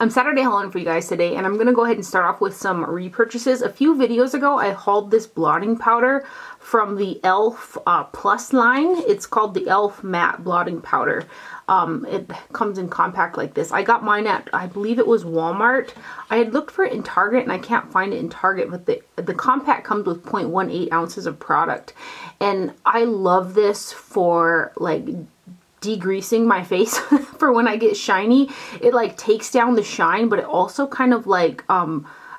I'm Saturday hauling for you guys today, and I'm going to go ahead and start off with some repurchases. A few videos ago, I hauled this blotting powder from the e.l.f. Plus line. It's called the e.l.f. Matte Blotting Powder. It comes in compact like this. I got mine at, I believe it was Walmart. I had looked for it in Target, and I can't find it in Target, but the compact comes with 0.18 ounces of product. And I love this for, like, degreasing my face for when I get shiny. It like takes down the shine, but it also kind of like I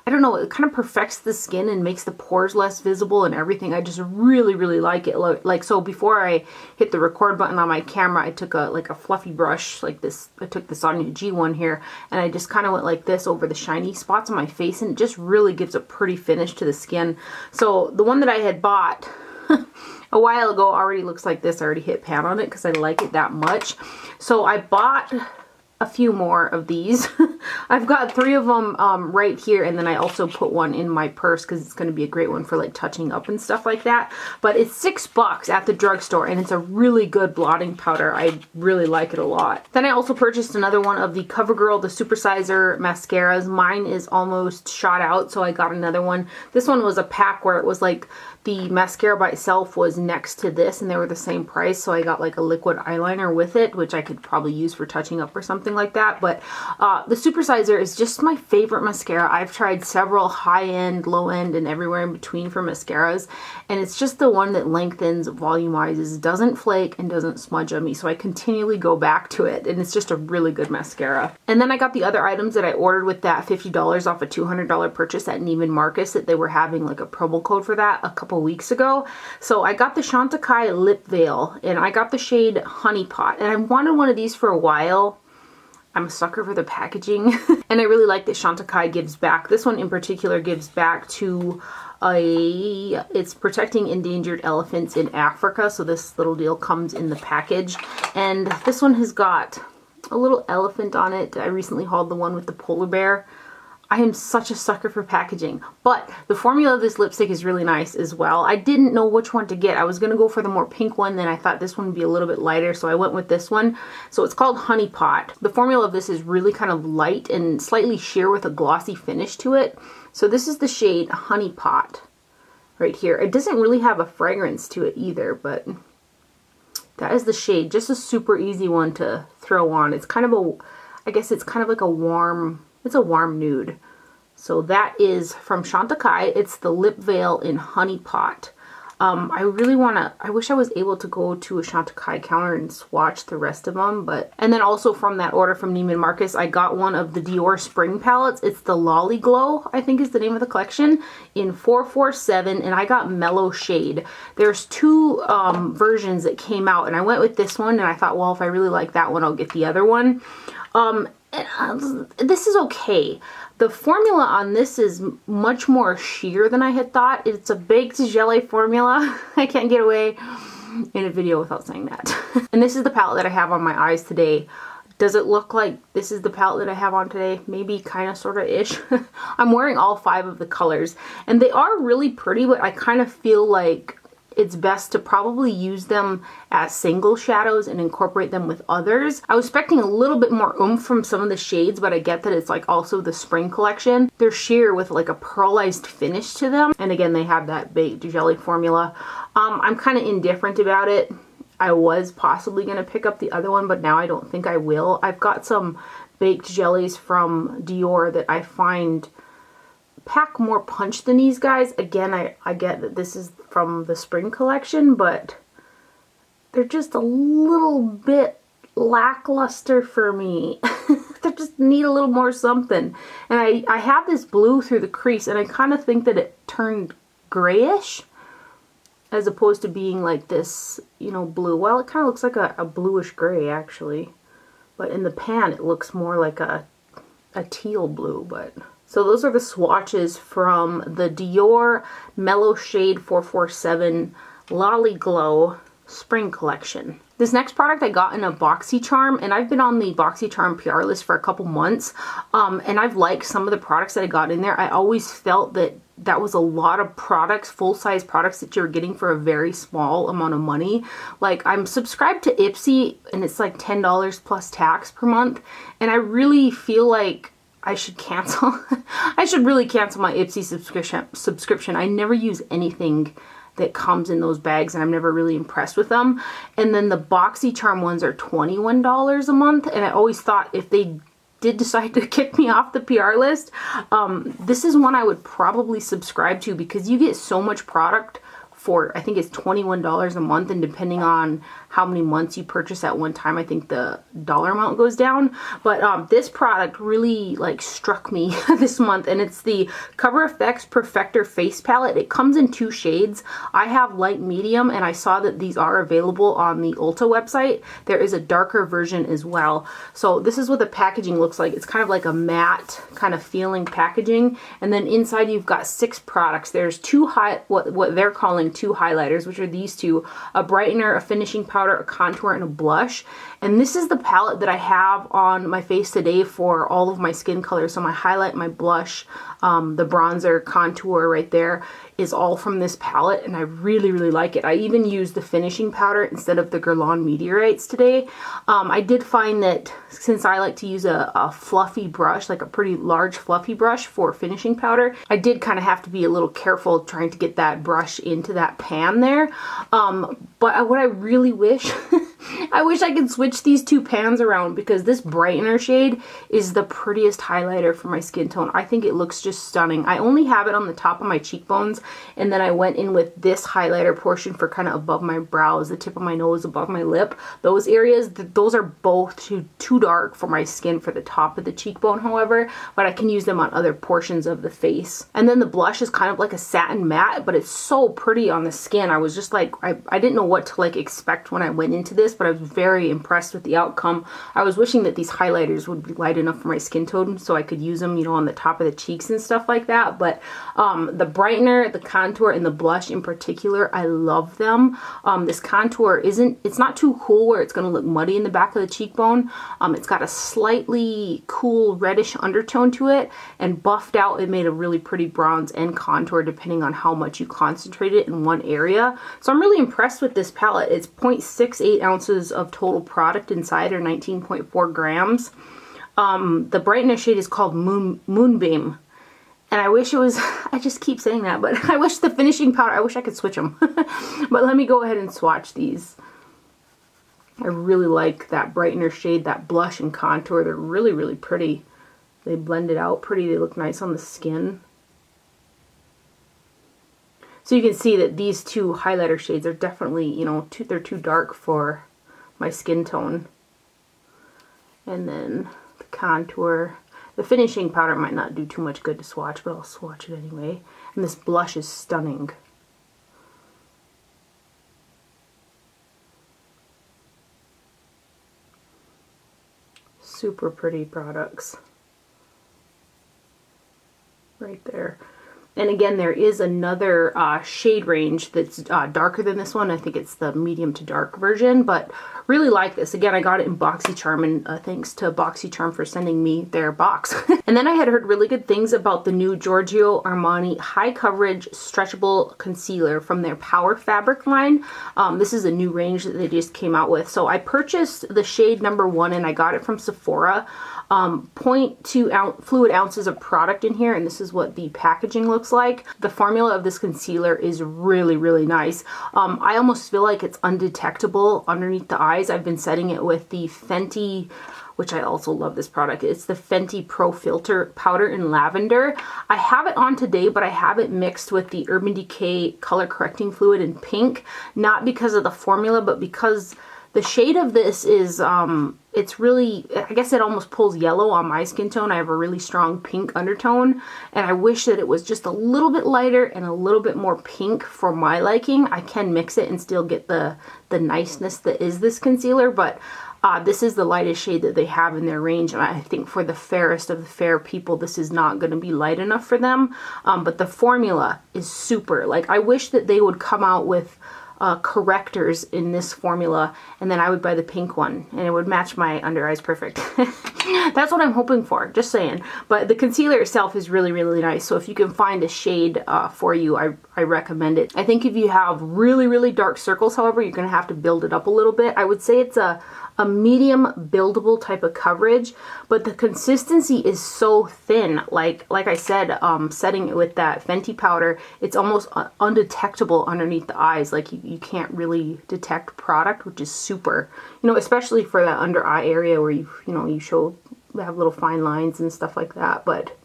don't know, it kind of perfects the skin and makes the pores less visible and everything. I just really like it. Like, so before I hit the record button on my camera, I took a fluffy brush like this. I took the Sonia G one here, and I just kind of went like this over the shiny spots on my face, and it just really gives a pretty finish to the skin. So the one that I had bought a while ago already looks like this. I already hit pan on it because I like it that much. So I bought a few more of these. I've got 3 of them right here, and then I also put one in my purse because it's going to be a great one for like touching up and stuff like that. But it's $6 at the drugstore, and it's a really good blotting powder. I really like it a lot. Then I also purchased another one of the Covergirl, the Supersizer mascaras. Mine is almost shot out, so I got another one. This one was a pack where it was like the mascara by itself was next to this, and they were the same price, so I got like a liquid eyeliner with it, which I could probably use for touching up or something like that. But the Supersizer is just my favorite mascara. I've tried several high-end, low-end, and everywhere in between for mascaras, and it's just the one that lengthens, volumizes, doesn't flake, and doesn't smudge on me, so I continually go back to it, and it's just a really good mascara. And then I got the other items that I ordered with that $50 off a $200 purchase at Neiman Marcus, that they were having like a promo code for that a couple weeks ago. So I got the Chantecaille lip veil, and I got the shade Honey Pot, and I wanted one of these for a while. I'm a sucker for the packaging and I really like that Chantecaille gives back. This one in particular gives back to it's protecting endangered elephants in Africa, so this little deal comes in the package. And this one has got a little elephant on it. I recently hauled the one with the polar bear. I am such a sucker for packaging, but the formula of this lipstick is really nice as well. I didn't know which one to get. I was going to go for the more pink one, then I thought this one would be a little bit lighter, so I went with this one. So it's called Honey Pot. The formula of this is really kind of light and slightly sheer with a glossy finish to it. So this is the shade Honey Pot right here. It doesn't really have a fragrance to it either, but that is the shade. Just a super easy one to throw on. It's kind of a, I guess it's kind of like a warm, it's a warm nude. So that is from Chantecaille. It's the lip veil in Honey Pot. I really want to, I wish I was able to go to a Chantecaille counter and swatch the rest of them. And then also from that order from Neiman Marcus, I got one of the Dior spring palettes. It's the Lolly Glow, I think is the name of the collection, in 447, and I got Mellow Shade. There's 2 versions that came out, and I went with this one, and I thought, well, if I really like that one, I'll get the other one. This is okay. The formula on this is much more sheer than I had thought. It's a baked jelly formula. I can't get away in a video without saying that. And this is the palette that I have on my eyes today. Does it look like this is the palette that I have on today? Maybe, kind of, sort of ish. I'm wearing all 5 of the colors, and they are really pretty, but I kind of feel like it's best to probably use them as single shadows and incorporate them with others. I was expecting a little bit more oomph from some of the shades, but I get that it's like also the spring collection. They're sheer with like a pearlized finish to them. And again, they have that baked jelly formula. I'm kind of indifferent about it. I was possibly going to pick up the other one, but now I don't think I will. I've got some baked jellies from Dior that I find pack more punch than these guys. Again, I get that this is from the spring collection, but they're just a little bit lackluster for me. They just need a little more something. And I have this blue through the crease, and I kind of think that it turned grayish as opposed to being like this, you know, blue. Well, it kind of looks like a bluish gray actually, but in the pan it looks more like a teal blue. But so those are the swatches from the Dior Mellow Shade 447 Lolly Glow Spring Collection. This next product I got in a BoxyCharm, and I've been on the BoxyCharm PR list for a couple months, and I've liked some of the products that I got in there. I always felt that that was a lot of products, full-size products that you're getting for a very small amount of money. Like, I'm subscribed to Ipsy, and it's like $10 plus tax per month, and I really feel like I should cancel. I should really cancel my Ipsy subscription. I never use anything that comes in those bags, and I'm never really impressed with them. And then the BoxyCharm ones are $21 a month, and I always thought if they did decide to kick me off the PR list, this is one I would probably subscribe to, because you get so much product for, I think it's $21 a month, and depending on how many months you purchase at one time, I think the dollar amount goes down. But this product really like struck me this month, and it's the Cover FX Perfector Face Palette. It comes in 2 shades. I have light medium, and I saw that these are available on the Ulta website. There is a darker version as well. So this is what the packaging looks like. It's kind of like a matte kind of feeling packaging, and then inside you've got 6 products. There's 2 what they're calling 2 highlighters, which are these 2, a brightener, a finishing powder, a contour, and a blush. And this is the palette that I have on my face today for all of my skin colors. So my highlight, my blush, the bronzer, contour right there is all from this palette, and I really, really like it. I even used the finishing powder instead of the Guerlain Meteorites today. I did find that since I like to use a fluffy brush, like a pretty large fluffy brush for finishing powder, I did kind of have to be a little careful trying to get that brush into that pan there. But what I really wish, I wish I could switch these 2 pans around, because this brightener shade is the prettiest highlighter for my skin tone. I think it looks just stunning. I only have it on the top of my cheekbones, and then I went in with this highlighter portion for kind of above my brows, the tip of my nose, above my lip. Those areas, those are both too dark for my skin for the top of the cheekbone, however, but I can use them on other portions of the face. And then the blush is kind of like a satin matte, but it's so pretty on the skin. I was just like, I didn't know what to like expect when I went into this, but I was very impressed with the outcome. I was wishing that these highlighters would be light enough for my skin tone so I could use them, you know, on the top of the cheeks and stuff like that. But the brightener, the contour, and the blush in particular, I love them. This contour it's not too cool where it's going to look muddy in the back of the cheekbone. It's got a slightly cool reddish undertone to it, and buffed out, it made a really pretty bronze and contour depending on how much you concentrate it in one area. So I'm really impressed with this palette. It's 0.68 ounces of total product inside, or 19.4 grams. The brightener shade is called Moonbeam. And I wish it was, I just keep saying that, but I wish the finishing powder, I wish I could switch them. But let me go ahead and swatch these. I really like that brightener shade, that blush and contour. They're really, really pretty. They blend it out pretty. They look nice on the skin. So you can see that these 2 highlighter shades are definitely, you know, they're too dark for my skin tone. And then the contour. The finishing powder might not do too much good to swatch, but I'll swatch it anyway. And this blush is stunning. Super pretty products. Right there. And again, there is another shade range that's darker than this one. I think it's the medium to dark version, but really like this. Again, I got it in BoxyCharm, and thanks to BoxyCharm for sending me their box. And then I had heard really good things about the new Giorgio Armani High Coverage Stretchable Concealer from their Power Fabric line. This is a new range that they just came out with. So I purchased the shade number 1, and I got it from Sephora. 0.2 fluid ounces of product in here, and this is what the packaging looks like. The formula of this concealer is really, really nice. I almost feel like it's undetectable underneath the eyes. I've been setting it with the Fenty, which I also love this product. It's the Fenty Pro Filter Powder in Lavender. I have it on today, but I have it mixed with the Urban Decay Color Correcting Fluid in pink, not because of the formula, but because the shade of this is, it's really, I guess it almost pulls yellow on my skin tone. I have a really strong pink undertone, and I wish that it was just a little bit lighter and a little bit more pink for my liking. I can mix it and still get the niceness that is this concealer, but this is the lightest shade that they have in their range, and I think for the fairest of the fair people, this is not going to be light enough for them. But the formula is super. Like, I wish that they would come out with correctors in this formula, and then I would buy the pink one, and it would match my under eyes perfect. That's what I'm hoping for, just saying. But the concealer itself is really, really nice, so if you can find a shade for you, I recommend it. I think if you have really, really dark circles, however, you're going to have to build it up a little bit. I would say it's a a medium buildable type of coverage, but the consistency is so thin. Like I said, setting it with that Fenty powder, it's almost undetectable underneath the eyes. Like you can't really detect product, which is super, you know, especially for that under eye area where you have little fine lines and stuff like that. But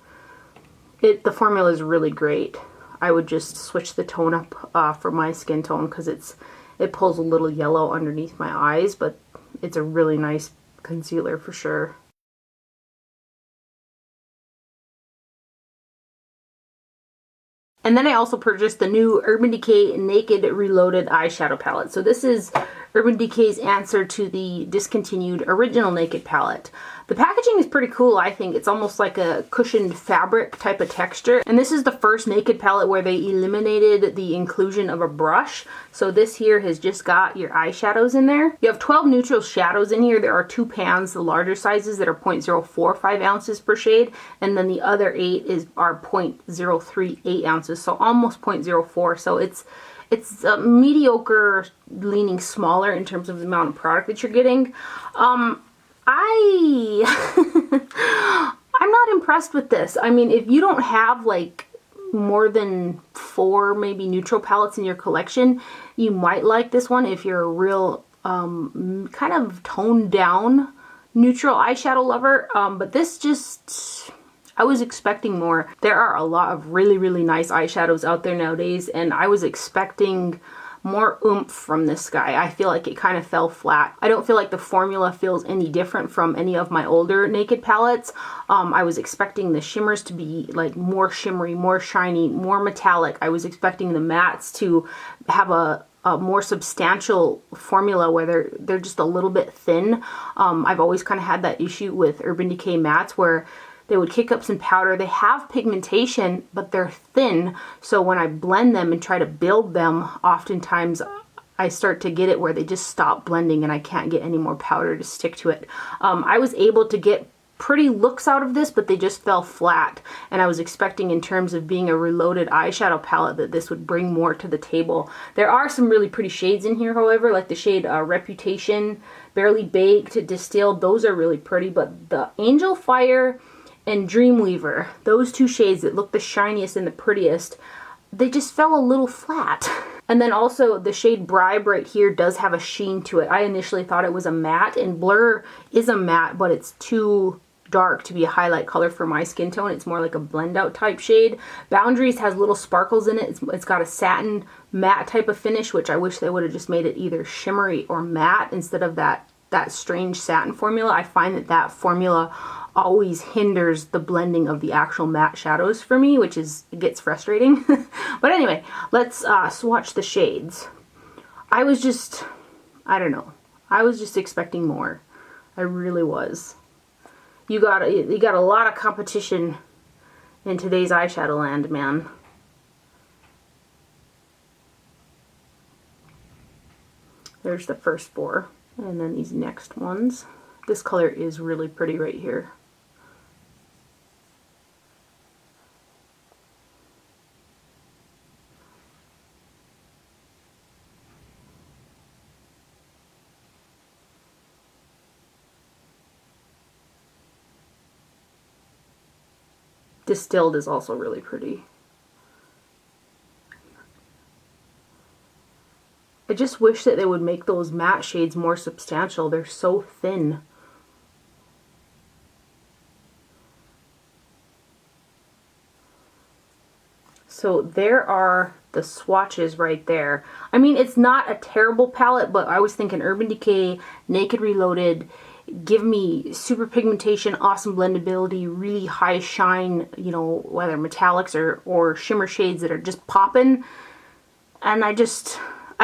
the formula is really great. I would just switch the tone up for my skin tone because it pulls a little yellow underneath my eyes, but it's a really nice concealer for sure. And then I also purchased the new Urban Decay Naked Reloaded eyeshadow palette. So this is Urban Decay's answer to the discontinued original Naked palette. The packaging is pretty cool, I think. It's almost like a cushioned fabric type of texture. And this is the first Naked palette where they eliminated the inclusion of a brush. So this here has just got your eyeshadows in there. You have 12 neutral shadows in here. There are 2 pans, the larger sizes that are 0.045 ounces per shade. And then the other 8 are 0.038 ounces. So almost 0.04. So it's mediocre, leaning smaller in terms of the amount of product that you're getting. I'm not impressed with this. I mean, if you don't have like more than 4 maybe neutral palettes in your collection, you might like this one if you're a real kind of toned down neutral eyeshadow lover. But this just, I was expecting more. There are a lot of really, really nice eyeshadows out there nowadays, and I was expecting more oomph from this guy. I feel like it kind of fell flat. I don't feel like the formula feels any different from any of my older Naked palettes. I was expecting the shimmers to be like more shimmery, more shiny, more metallic. I was expecting the mattes to have a more substantial formula where they're just a little bit thin. I've always kind of had that issue with Urban Decay mattes where they would kick up some powder. They have pigmentation, but they're thin. So when I blend them and try to build them, oftentimes I start to get it where they just stop blending and I can't get any more powder to stick to it. I was able to get pretty looks out of this, but they just fell flat. And I was expecting, in terms of being a reloaded eyeshadow palette, that this would bring more to the table. There are some really pretty shades in here, however, like the shade Reputation, Barely Baked, Distilled. Those are really pretty, but the Angel Fire and Dreamweaver, those 2 shades that look the shiniest and the prettiest, they just fell a little flat. And then also the shade Bribe right here does have a sheen to it. I initially thought it was a matte, and Blur is a matte, but it's too dark to be a highlight color for my skin tone. It's more like a blend out type shade. Boundaries has little sparkles in it. It's got a satin matte type of finish, which I wish they would have just made it either shimmery or matte instead of that strange satin formula. I find that formula always hinders the blending of the actual matte shadows for me, which gets frustrating. But anyway, let's swatch the shades. I don't know. I was just expecting more. I really was. You got a lot of competition in today's eyeshadow land, man. There's the first 4. And then these next ones. This color is really pretty right here. Distilled is also really pretty. I just wish that they would make those matte shades more substantial. They're so thin. So there are the swatches right there. I mean, it's not a terrible palette, but I was thinking Urban Decay, Naked Reloaded, give me super pigmentation, awesome blendability, really high shine, you know, whether metallics or shimmer shades that are just popping. And I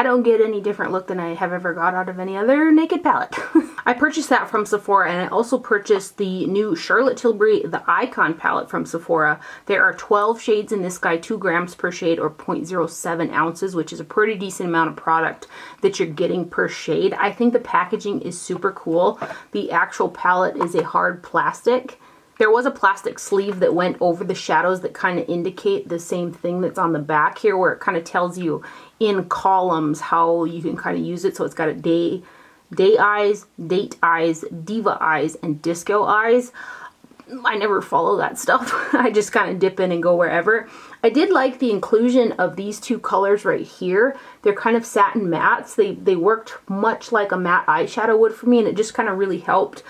don't get any different look than I have ever got out of any other Naked palette. I purchased that from Sephora, and I also purchased the new Charlotte Tilbury The Icon palette from Sephora. There are 12 shades in this guy, 2 grams per shade or 0.07 ounces, which is a pretty decent amount of product that you're getting per shade. I think the packaging is super cool. The actual palette is a hard plastic. There was a plastic sleeve that went over the shadows that kind of indicate the same thing that's on the back here, where it kind of tells you in columns how you can kind of use it. So it's got a day Day Eyes, Date Eyes, Diva Eyes, and Disco Eyes. I never follow that stuff. I just kind of dip in and go wherever. I did like the inclusion of these two colors right here. They're kind of satin mattes. They worked much like a matte eyeshadow would for me, and it just kind of really helped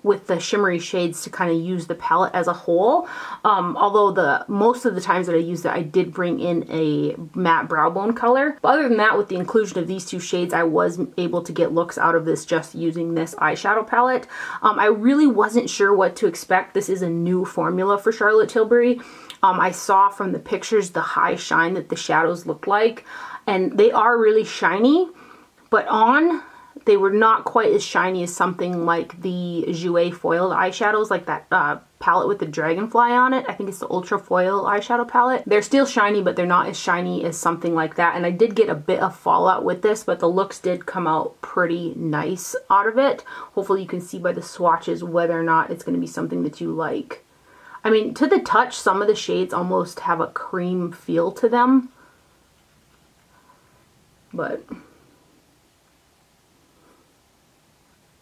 with the shimmery shades to kind of use the palette as a whole. Although most of the times that I used it, I did bring in a matte brow bone color. But other than that, with the inclusion of these two shades, I was able to get looks out of this just using this eyeshadow palette. I really wasn't sure what to expect. This is a new formula for Charlotte Tilbury. I saw from the pictures the high shine that the shadows looked like, and they are really shiny, but on, they were not quite as shiny as something like the Jouer foiled eyeshadows, like that palette with the dragonfly on it. I think it's the Ultra Foil eyeshadow palette. They're still shiny, but they're not as shiny as something like that, and I did get a bit of fallout with this, but the looks did come out pretty nice out of it. Hopefully you can see by the swatches whether or not it's going to be something that you like. I mean, to the touch, some of the shades almost have a cream feel to them. But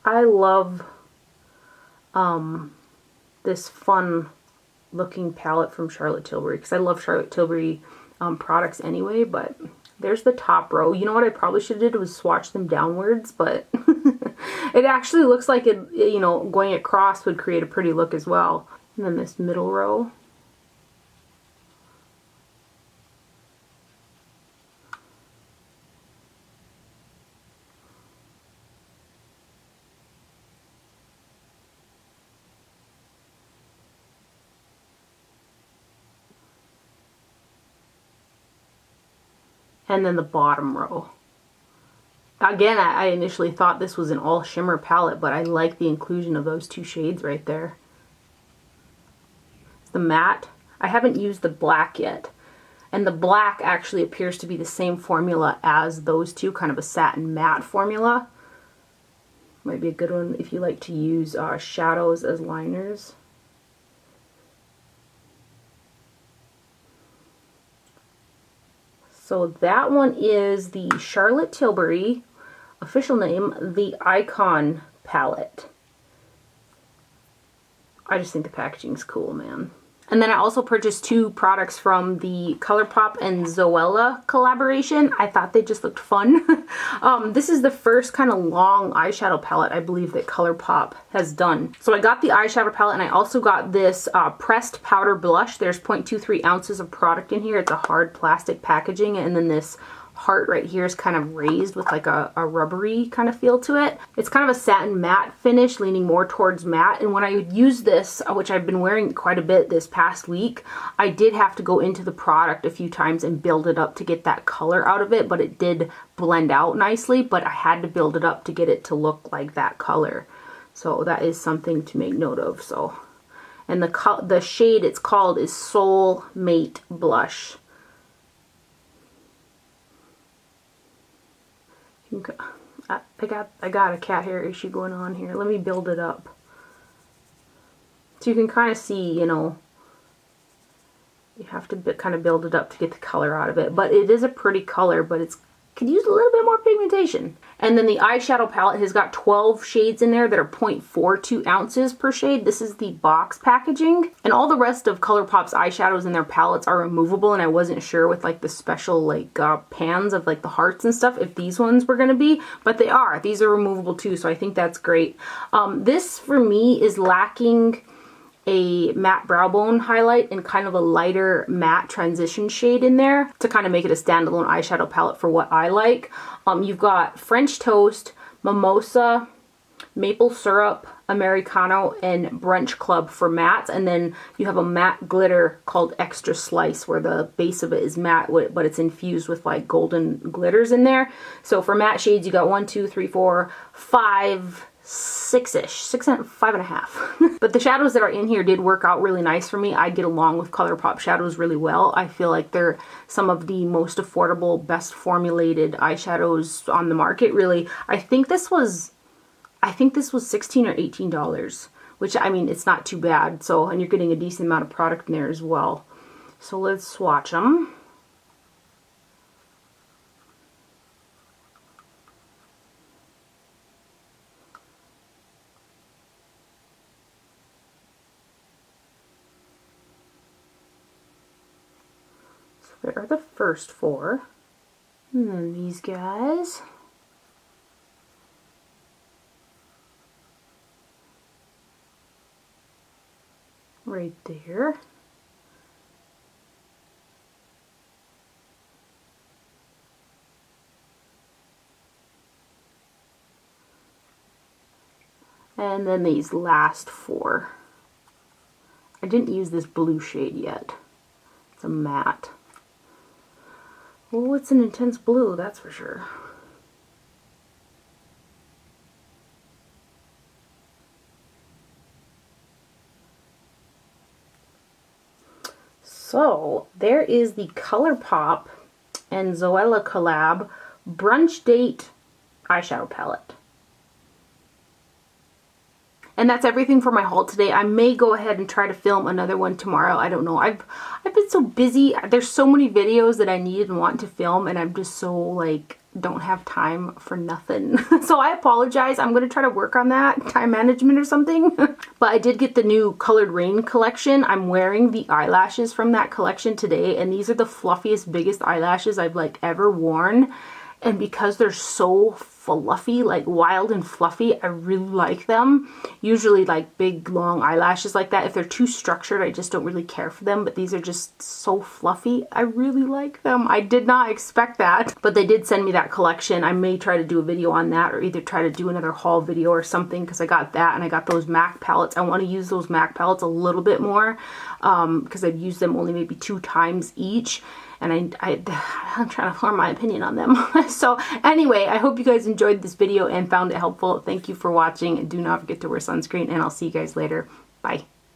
I love this fun looking palette from Charlotte Tilbury, because I love Charlotte Tilbury products anyway. But there's the top row. You know what I probably should have did was swatch them downwards, but it actually looks like it, you know, going across would create a pretty look as well. And then this middle row. And then the bottom row. Again, I initially thought this was an all shimmer palette, but I like the inclusion of those two shades right there. The matte. I haven't used the black yet, and the black actually appears to be the same formula as those two, kind of a satin matte formula. Might be a good one if you like to use shadows as liners. So that one is the Charlotte Tilbury, official name, the Icon palette. I just think the packaging's cool, man. And then I also purchased two products from the ColourPop and Zoella collaboration. I thought they just looked fun. This is the first kind of long eyeshadow palette I believe that ColourPop has done. So I got the eyeshadow palette, and I also got this pressed powder blush. There's 0.23 ounces of product in here. It's a hard plastic packaging, and then this heart right here is kind of raised with like a rubbery kind of feel to it. It's kind of a satin matte finish, leaning more towards matte. And when I used this, which I've been wearing quite a bit this past week, I did have to go into the product a few times and build it up to get that color out of it, but it did blend out nicely, but I had to build it up to get it to look like that color. So that is something to make note of. So, and the shade it's called is Soul Mate Blush. I got a cat hair issue going on here. Let me build it up. So you can kind of see, you know, you have to kind of build it up to get the color out of it. But it is a pretty color, but it's could use a little bit more pigmentation. And then the eyeshadow palette has got 12 shades in there that are 0.42 ounces per shade. This is the box packaging. And all the rest of ColourPop's eyeshadows in their palettes are removable, and I wasn't sure with like the special like pans of like the hearts and stuff if these ones were going to be, but they are. These are removable too, so I think that's great. This for me is lacking a matte brow bone highlight and kind of a lighter matte transition shade in there to kind of make it a standalone eyeshadow palette for what I like. You've got French Toast, Mimosa, Maple Syrup, Americano, and Brunch Club for mattes, and then you have a matte glitter called Extra Slice where the base of it is matte, but it's infused with like golden glitters in there. So for matte shades, you got 1, 2, 3, 4, 5, 6-ish, 6 and 5.5. But the shadows that are in here did work out really nice for me. I get along with ColourPop shadows really well. I feel like they're some of the most affordable, best formulated eyeshadows on the market, really. I think this was $16 or $18, which, I mean, it's not too bad. So, and you're getting a decent amount of product in there as well. So let's swatch them. There are the first 4. And then these guys. Right there. And then these last 4. I didn't use this blue shade yet. It's a matte. Oh, it's an intense blue, that's for sure. So, there is the ColourPop and Zoella collab Brunch Date eyeshadow palette. And that's everything for my haul today. I may go ahead and try to film another one tomorrow. I don't know. I've been so busy. There's so many videos that I need and want to film, and I'm just so like don't have time for nothing. So I apologize. I'm going to try to work on that, time management or something. But I did get the new Colored Rain collection. I'm wearing the eyelashes from that collection today, and these are the fluffiest, biggest eyelashes I've like ever worn. And because they're so fluffy, like wild and fluffy, I really like them. Usually like big long eyelashes like that, if they're too structured, I just don't really care for them. But these are just so fluffy. I really like them. I did not expect that. But they did send me that collection. I may try to do a video on that, or either try to do another haul video or something, because I got that and I got those MAC palettes. I want to use those MAC palettes a little bit more because I've used them only maybe 2 times each. And I'm trying to form my opinion on them. So anyway, I hope you guys enjoyed this video and found it helpful. Thank you for watching, and do not forget to wear sunscreen, and I'll see you guys later. Bye.